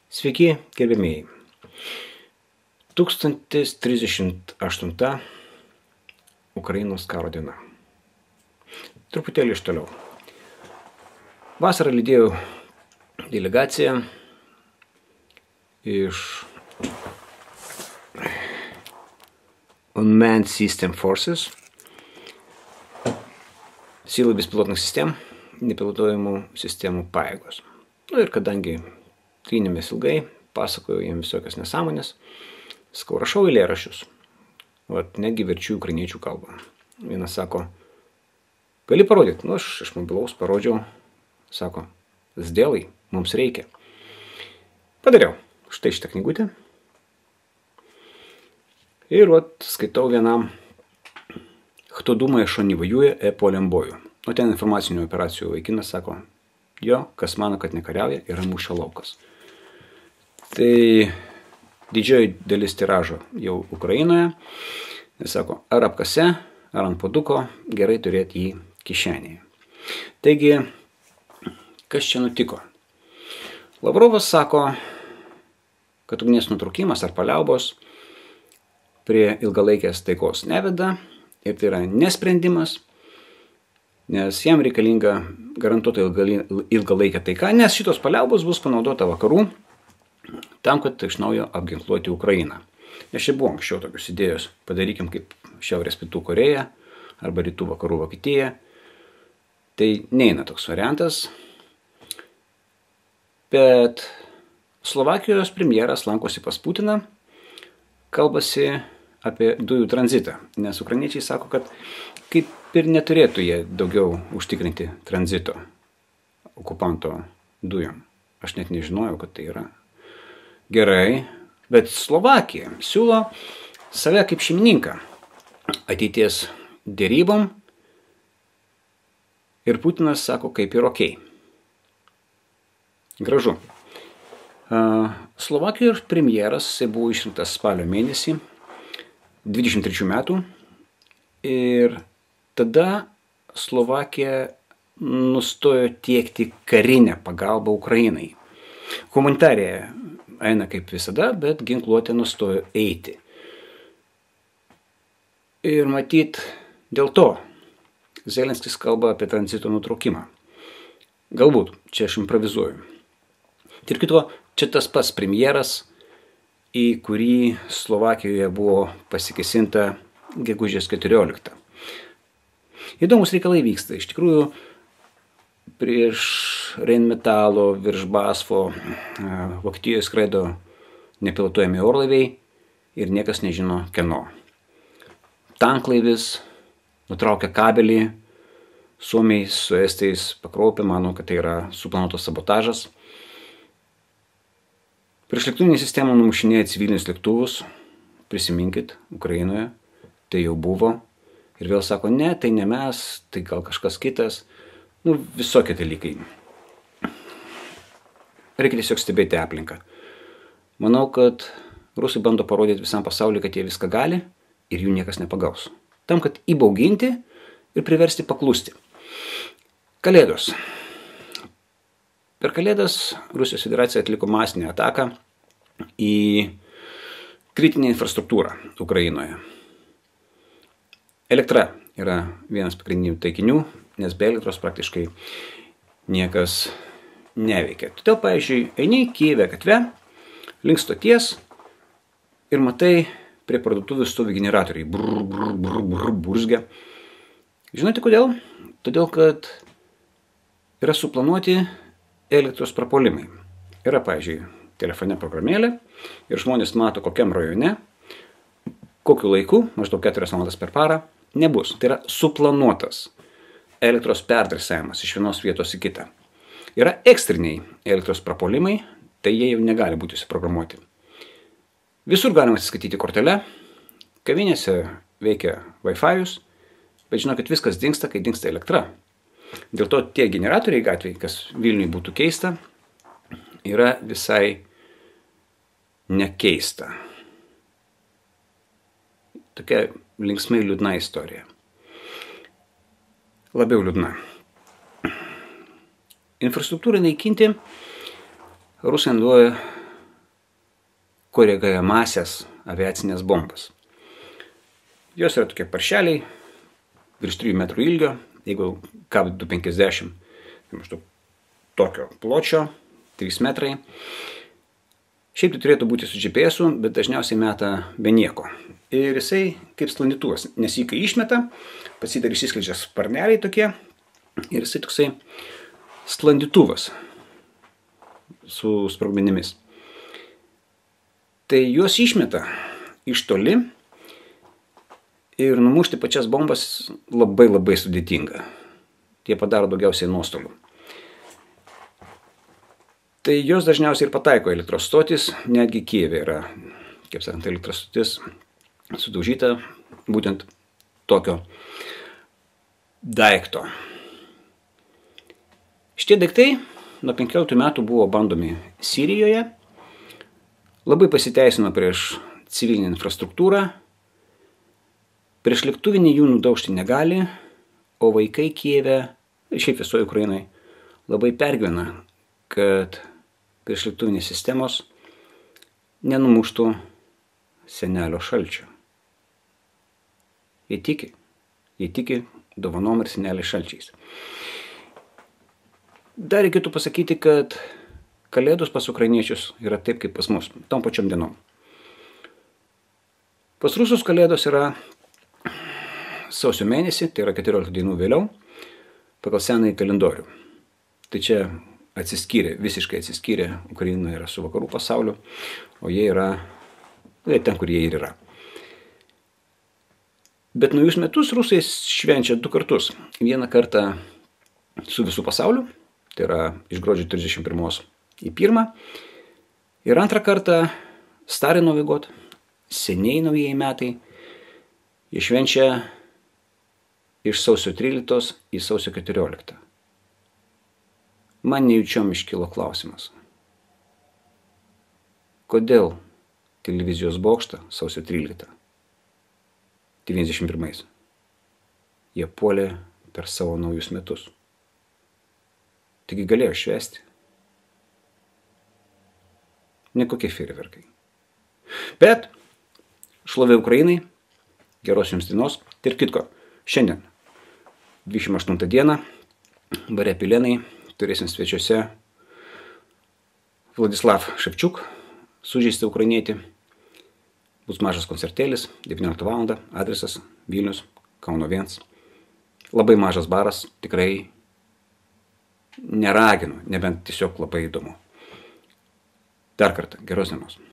Sveiki, gerbėmieji. 1038 Ukrainos karo diena. Truputėlį iš toliau. Vasarą lydėjau delegaciją iš Unmanned System Forces, Силы беспилотных систем, nepilotuojamų sistemų pajėgos. Ir kadangi trynėmės ilgai, pasakojau jiems visokias nesąmonės, sakau, rašau eilėraščius. Netgi verčiu ukrainiečių kalbą. Vienas sako, gali parodyti? Aš iš mobilaus parodžiau. Sako, сделай, mums reikia. Padariau. Štai šitą knygutę. Ir skaitau vienam, хто думає, що не воює, полем бою. Ten informacinių operacijų vaikinas sako, jo, kas mano, kad nekariauja, yra mūšio laukas. Tai didžioji dalis tiražo jau Ukrainoje. Jis sako, ar apkase, ar ant puoduko, gerai turėti jį kišenėje. Taigi, kas čia nutiko? Lavrovas sako, kad ugnies nutraukimas ar paliaubos prie ilgalaikės taikos neveda ir tai yra nesprendimas, nes jam reikalinga garantuota ilgalaikė taika, nes šitos paliaubos bus panaudota vakarų tam, kad iš naujo apginkluoti Ukrainą. Nes čia buvo anksčiau tokius idėjos, padarykim kaip Šiaurės pietų Koreja arba rytų vakarų Vokietija. Tai neina toks variantas. Bet Slovakijos premjeras lankosi pas Putiną, kalbasi apie dujų tranzitą, nes ukrainiečiai sako, kad kaip ir neturėtų jie daugiau užtikrinti tranzito okupanto dujom. Aš net nežinojau, kad tai yra. Gerai, bet Slovakija siūlo save kaip šeimininką ateities dėrybom ir Putinas sako, kaip ir okei. Gražu. Slovakijos premjeras buvo išrinktas spalio mėnesį 23 metų ir tada Slovakija nustojo tiekti karinę pagalbą Ukrainai. Humanitarija eina kaip visada, bet ginkluotė nustojo eiti. Ir matyt, dėl to Zelenskis kalba apie tranzito nutraukimą. Galbūt, čia aš improvizuoju. Ir kito, čia tas pats premjeras, į kurį Slovakijoje buvo pasikesinta gegužės 14. Įdomus reikalai vyksta. Iš tikrųjų, prieš Rheinmetalo, virš Basfo, Vokietijoje skraido nepilotuojami orlaiviai ir niekas nežino kieno. Tanklaivis nutraukia kabelį, Suomiai su Estais pakraupė, mano, kad tai yra suplanuotas sabotažas. Priešlėktuvinė sistema numušinėja civilinius lėktuvus, prisiminkit, Ukrainoje, tai jau buvo. Ir vėl sako, ne, tai ne mes, tai gal kažkas kitas. Visokie dalykai. Reikia tiesiog stebėti aplinką. Manau, kad rusai bando parodyti visam pasauliu, kad jie viską gali ir jų niekas nepagaus. Tam, kad įbauginti ir priversti paklusti. Kalėdos. Per Kalėdas Rusijos federacija atliko masinę ataką į kritinę infrastruktūrą Ukrainoje. Elektra yra vienas pagrindinių taikinių, nes be elektros praktiškai niekas neveikia. Todėl, pavyzdžiui, eini Kijeve gatve, link stoties ir matai prie parduotuvių stovi generatoriai. Burzgia. Žinote kodėl? Todėl, kad yra suplanuoti elektros prapuolimai. Yra, pavyzdžiui, telefone programėlė ir žmonės mato, kokiam rajone, kokiu laiku, maždaug 4 valandas per parą, nebus. Tai yra suplanuotas elektros perdresavimas iš vienos vietos į kitą. Yra ekstriniai elektros prapuolimai, tai jie jau negali būti suprogramuoti. Visur galima atsiskaityti kortelę, kavinėse veikia Wi-Fi'us, bet žinokit, viskas dingsta, kai dingsta elektra. Dėl to tie generatoriai gatvėje, kas Vilniui būtų keista, yra visai nekeista. Tokia linksmai liūdna istorija. Labiau liūdna. Infrastruktūrai naikinti Rusai naudoja koreguojamąsias aviacinės bombas. Jos yra tokie paršeliai, virš 3 metrų ilgio, jeigu Kab-250, tai maždaug tokio pločio, 3 metrai. Šiaip tai turėtų būti su GPS-u, bet dažniausiai meta be nieko. Ir jisai kaip sklandytuvas, nes jį kai išmeta, pasidar išsiskleidžia sparneliai tokie, ir jisai toksai sklandytuvas su sprogmenimis. Tai juos išmeta iš toli ir numušti pačias bombas labai sudėtinga. Tie padaro daugiausiai nuostolių. Tai jos dažniausiai ir pataiko elektros stotis, netgi Kijeve yra, kaip sakant, elektros stotis sudaužyta būtent tokio daikto. Šitie daiktai nuo 15 metų buvo bandomi Sirijoje, labai pasiteisino prieš civilinę infrastruktūrą, prieš lėktuvinį jų nudaužti negali, o vaikai Kijeve, šiaip visoje Ukrainoje, labai pergyvena, kad prieš lėktuvinės sistemos nenumuštų senelio šalčio. Jie tiki dovanom ir senelio šalčiais. Dar reikėtų pasakyti, kad kalėdos pas ukrainiečius yra taip, kaip pas mus, tom pačiom dienom. Pas rusus kalėdos yra sausio mėnesį, tai yra 14 dienų vėliau, pagal senąjį kalendorių. Tai čia visiškai atsiskyrė, Ukraina yra su vakarų pasauliu, o jie yra ten, kur jie ir yra. Bet naujus metus rusai švenčia 2 kartus. Vieną kartą su visų pasauliu, tai yra iš gruodžio 31 į 1. Ir antrą kartą Starį Nový god, seniai naujieji metai, jie švenčia iš sausio 13 į sausio 14. Man nejučiom iškilo klausimas. Kodėl televizijos bokštą sausio 13? 91. Jie puolė per savo naujus metus. Taigi galėjo švęsti. Nekokie fejerverkai. Bet šlovė Ukrainai, geros jums dienos. Ir kitko, šiandien, 28 dieną, bare Pilenai, turėsim svečiuose Vladislav Ševčiuk, sužeistą ukrainietį. Bus mažas koncertėlis, 19 val. Adresas Vilnius, Kauno 1. Labai mažas baras, tikrai neraginu, nebent tiesiog labai įdomu. Dar kartą, geros dienos.